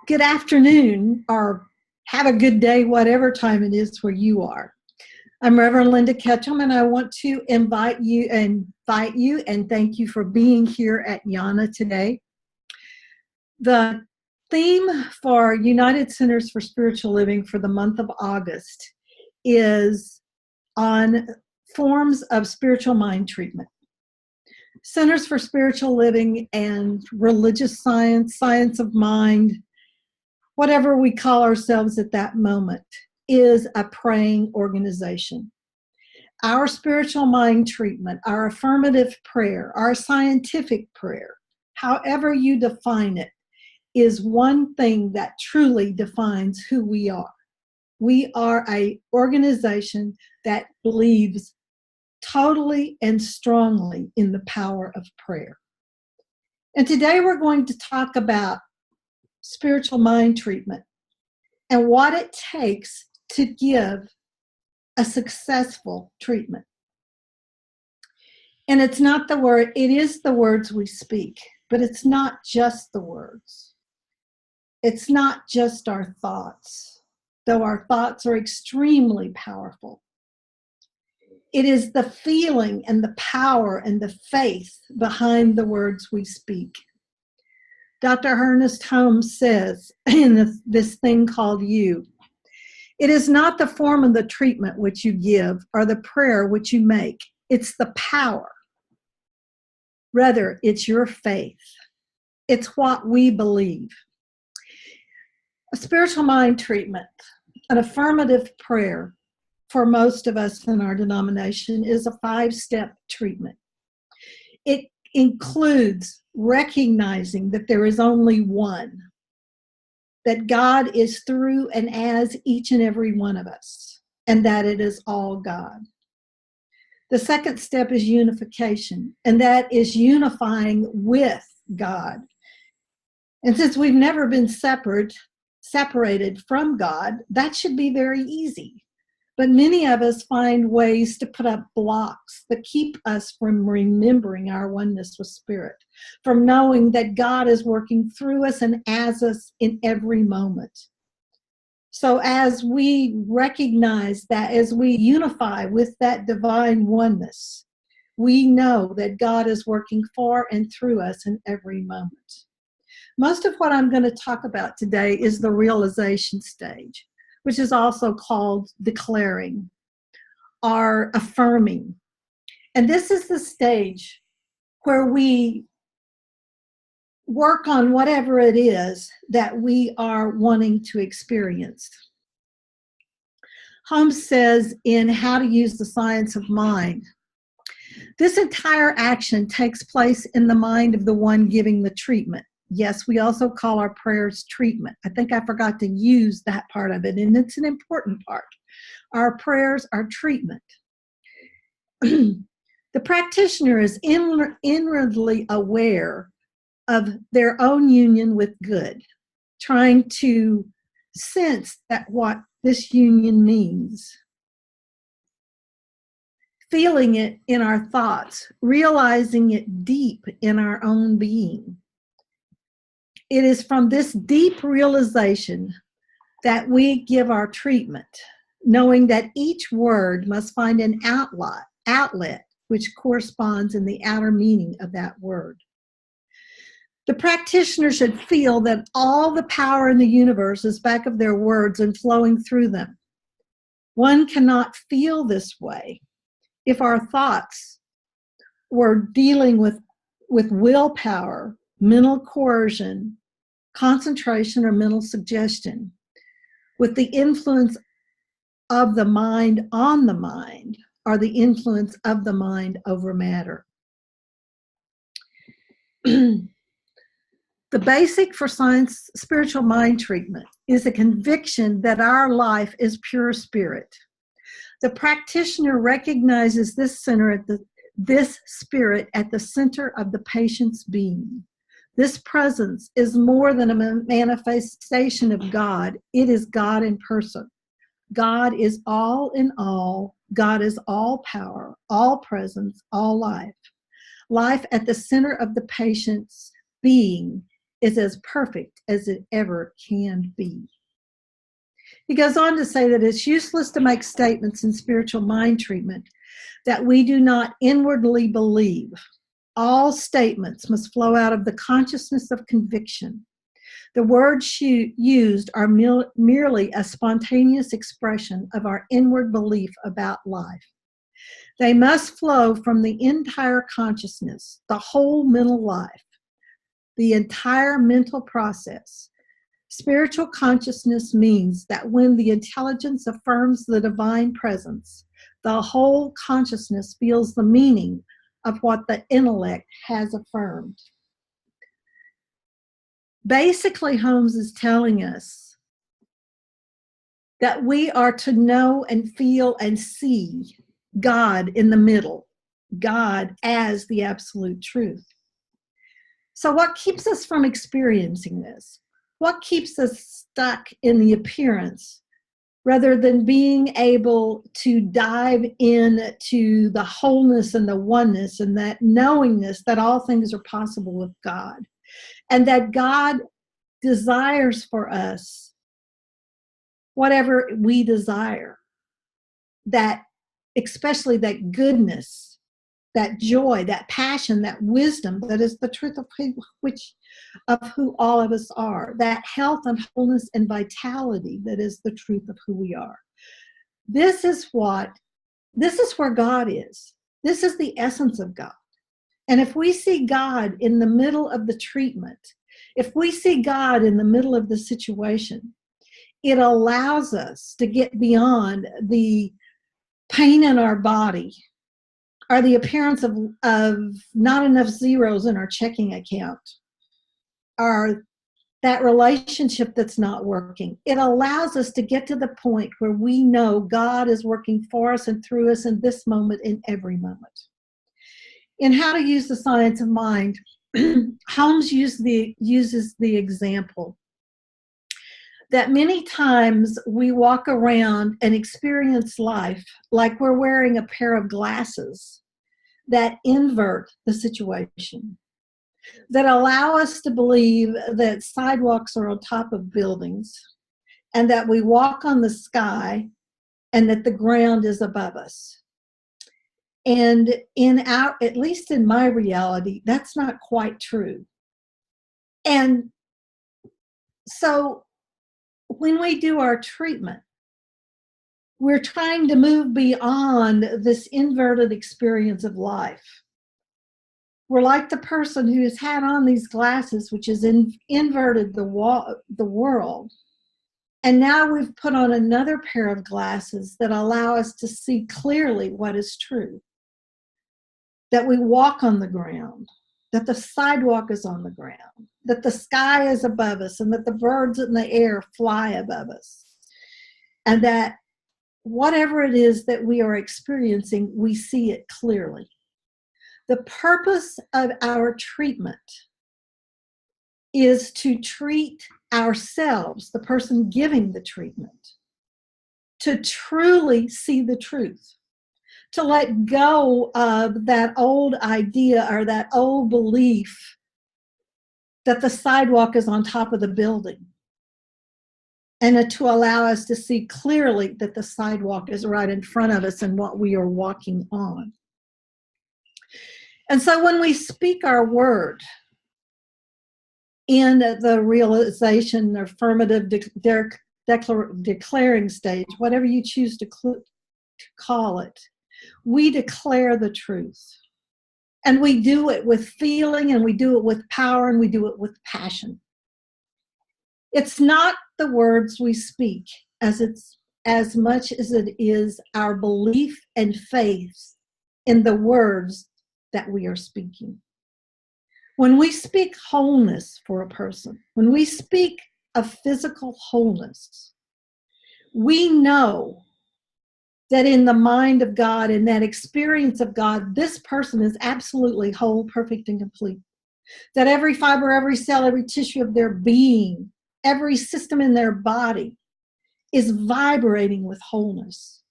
good afternoon, or have a good day, whatever time it is where you are. I'm Rev Linda Ketchum, and I want to invite you and thank you for being here at Yana today. The theme for United Centers for Spiritual Living for the month of August is on forms of spiritual mind treatment. Centers for Spiritual Living and religious science, science of mind, whatever we call ourselves at that moment, is a praying organization. Our spiritual mind treatment, our affirmative prayer, our scientific prayer, however you define it, is one thing that truly defines who we are. We are an organization that believes totally and strongly in the power of prayer. And today we're going to talk about spiritual mind treatment and what it takes to give a successful treatment. And it's not the word, it is the words we speak, but it's not just the words. It's not just our thoughts, though our thoughts are extremely powerful. It is the feeling and the power and the faith behind the words we speak. Dr. Ernest Holmes says in this thing called You, it is not the form of the treatment which you give or the prayer which you make. It's the power. Rather, it's your faith. It's what we believe. A spiritual mind treatment, an affirmative prayer, for most of us in our denomination, is a 5-step treatment. It includes recognizing that there is only one, that God is through and as each and every one of us, and that it is all God. The second step is unification, and that is unifying with God. And since we've never been separated from God, that should be very easy. But many of us find ways to put up blocks that keep us from remembering our oneness with Spirit, from knowing that God is working through us and as us in every moment. So as we recognize that, as we unify with that divine oneness, we know that God is working for and through us in every moment. Most of what I'm going to talk about today is the realization stage, which is also called declaring or affirming. And this is the stage where we work on whatever it is that we are wanting to experience. Holmes says in How to Use the Science of Mind, this entire action takes place in the mind of the one giving the treatment. Yes, we also call our prayers treatment. I think I forgot to use that part of it, and it's an important part. Our prayers are treatment. The practitioner is inwardly aware of their own union with good, trying to sense that what this union means. Feeling it in our thoughts, realizing it deep in our own being. It is from this deep realization that we give our treatment, knowing that each word must find an outlet which corresponds in the outer meaning of that word. The practitioner should feel that all the power in the universe is back of their words and flowing through them. One cannot feel this way if our thoughts were dealing with willpower, mental coercion, concentration, or mental suggestion, with the influence of the mind on the mind, or the influence of the mind over matter. The basic for science spiritual mind treatment is a conviction that our life is pure spirit. The practitioner recognizes this spirit at the center of the patient's being. This presence is more than a manifestation of God. It is God in person. God is all in all. God is all power, all presence, all life. Life at the center of the patient's being is as perfect as it ever can be. He goes on to say that it's useless to make statements in spiritual mind treatment that we do not inwardly believe. All statements must flow out of the consciousness of conviction. The words used are merely a spontaneous expression of our inward belief about life. They must flow from the entire consciousness, the whole mental life, the entire mental process. Spiritual consciousness means that when the intelligence affirms the divine presence, the whole consciousness feels the meaning of what the intellect has affirmed. Basically, Holmes is telling us that we are to know and feel and see God in the middle, God as the absolute truth. So what keeps us from experiencing this? What keeps us stuck in the appearance rather than being able to dive into the wholeness and the oneness and that knowingness that all things are possible with God, and that God desires for us whatever we desire, that especially that goodness, that joy, that passion, that wisdom that is the truth of who all of us are, that health and wholeness and vitality that is the truth of who we are. This is where God is. This is the essence of God. And if we see God in the middle of the treatment, if we see God in the middle of the situation, it allows us to get beyond the pain in our body or the appearance of not enough zeros in our checking account or that relationship that's not working. It allows us to get to the point where we know God is working for us and through us in this moment, in every moment. In How to Use the Science of Mind, Holmes uses the example that many times we walk around and experience life like we're wearing a pair of glasses that invert the situation, that allow us to believe that sidewalks are on top of buildings and that we walk on the sky and that the ground is above us. And at least in my reality, that's not quite true. And so when we do our treatment, we're trying to move beyond this inverted experience of life. We're like the person who has had on these glasses, which has inverted the world. And now we've put on another pair of glasses that allow us to see clearly what is true. That we walk on the ground, that the sidewalk is on the ground, that the sky is above us, and that the birds in the air fly above us. And that whatever it is that we are experiencing, we see it clearly. The purpose of our treatment is to treat ourselves, the person giving the treatment, to truly see the truth, to let go of that old idea or that old belief that the sidewalk is on top of the building, and to allow us to see clearly that the sidewalk is right in front of us and what we are walking on. And so when we speak our word in the realization, affirmative declaring stage, whatever you choose to call it, we declare the truth. And we do it with feeling, and we do it with power, and we do it with passion. It's not the words we speak as much as it is our belief and faith in the words that we are speaking. When we speak wholeness for a person, when we speak of physical wholeness, we know that in the mind of God, in that experience of God, this person is absolutely whole, perfect, and complete. That every fiber, every cell, every tissue of their being, every system in their body is vibrating with wholeness.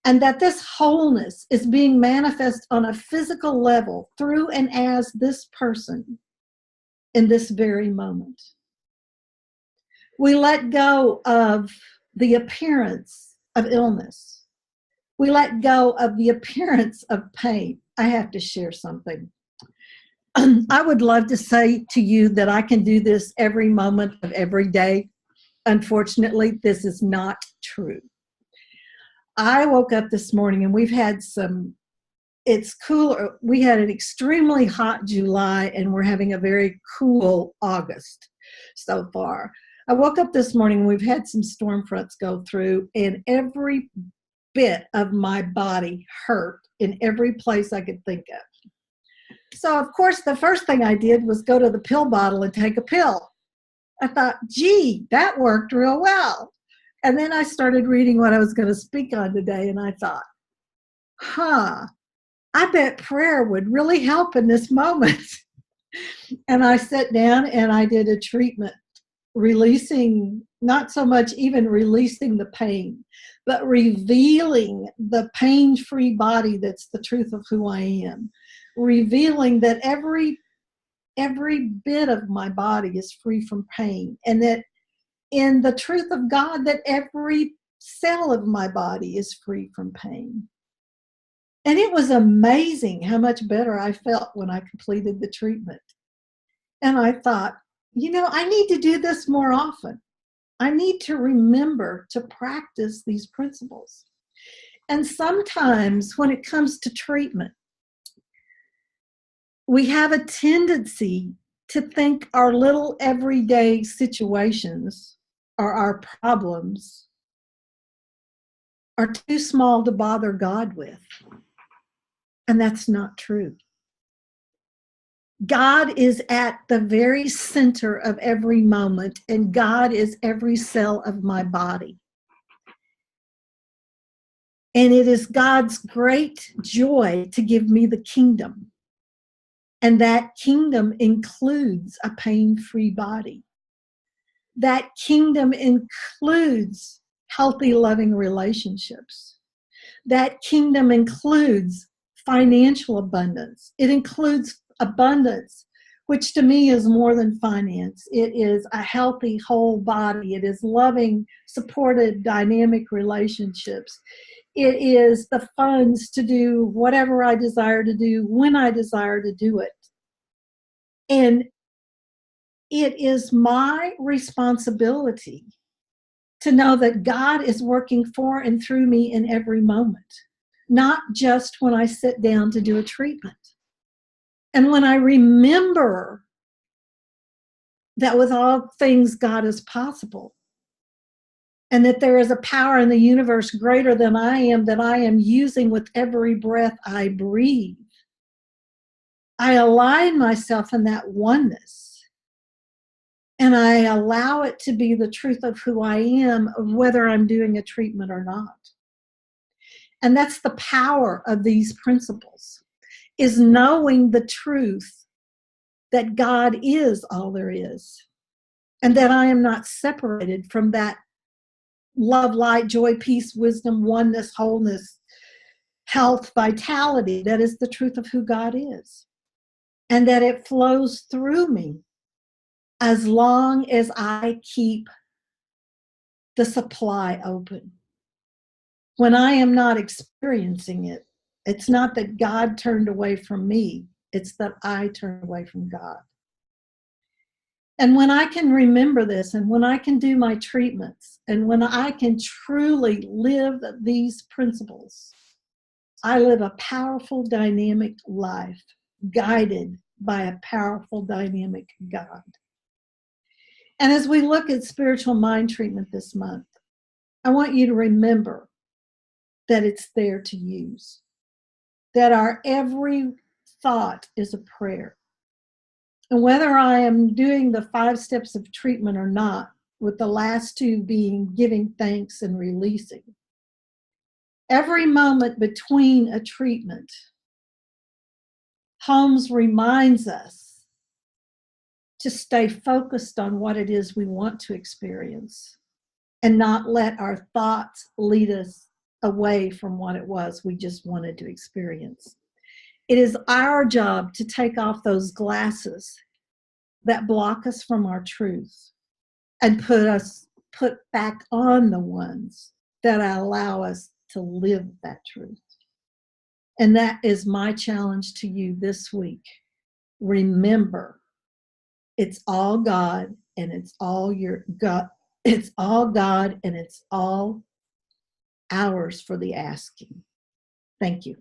And that this wholeness is being manifest on a physical level through and as this person in this very moment. We let go of the appearance of illness. We let go of the appearance of pain. I have to share something. I would love to say to you that I can do this every moment of every day. Unfortunately, this is not true. I woke up this morning and it's cooler. We had an extremely hot July and we're having a very cool August so far. I woke up this morning and we've had some storm fronts go through and every bit of my body hurt in every place I could think of. So, of course, the first thing I did was go to the pill bottle and take a pill. I thought, gee, that worked real well. And then I started reading what I was going to speak on today, and I thought, I bet prayer would really help in this moment. And I sat down and I did a treatment, releasing, not so much even releasing the pain, but revealing the pain-free body that's the truth of who I am. Revealing that every bit of my body is free from pain, and that in the truth of God, that every cell of my body is free from pain. And it was amazing how much better I felt when I completed the treatment. And I thought, I need to do this more often. I need to remember to practice these principles. And sometimes when it comes to treatment, we have a tendency to think our little everyday situations or our problems are too small to bother God with. And that's not true. God is at the very center of every moment, and God is every cell of my body. And it is God's great joy to give me the kingdom. And that kingdom includes a pain-free body. That kingdom includes healthy, loving relationships. That kingdom includes financial abundance. It includes abundance, which to me is more than finance. It is a healthy whole body. It is loving, supported, dynamic relationships. It is the funds to do whatever I desire to do when I desire to do it. And it is my responsibility to know that God is working for and through me in every moment, not just when I sit down to do a treatment. And when I remember that with all things God is possible, and that there is a power in the universe greater than I am that I am using with every breath I breathe, I align myself in that oneness. And I allow it to be the truth of who I am, whether I'm doing a treatment or not. And that's the power of these principles, is knowing the truth that God is all there is, and that I am not separated from that love, light, joy, peace, wisdom, oneness, wholeness, health, vitality. That is the truth of who God is, and that it flows through me as long as I keep the supply open. When I am not experiencing it, it's not that God turned away from me, it's that I turned away from God. And when I can remember this, and when I can do my treatments, and when I can truly live these principles, I live a powerful, dynamic life, guided by a powerful, dynamic God. And as we look at spiritual mind treatment this month, I want you to remember that it's there to use, that our every thought is a prayer. And whether I am doing the 5 steps of treatment or not, with the last 2 being giving thanks and releasing, every moment between a treatment, Holmes reminds us to stay focused on what it is we want to experience and not let our thoughts lead us away from what it was we just wanted to experience. It is our job to take off those glasses that block us from our truth and put back on the ones that allow us to live that truth. And that is my challenge to you this week. Remember, it's all God and it's all your God. It's all God and it's all ours for the asking. Thank you.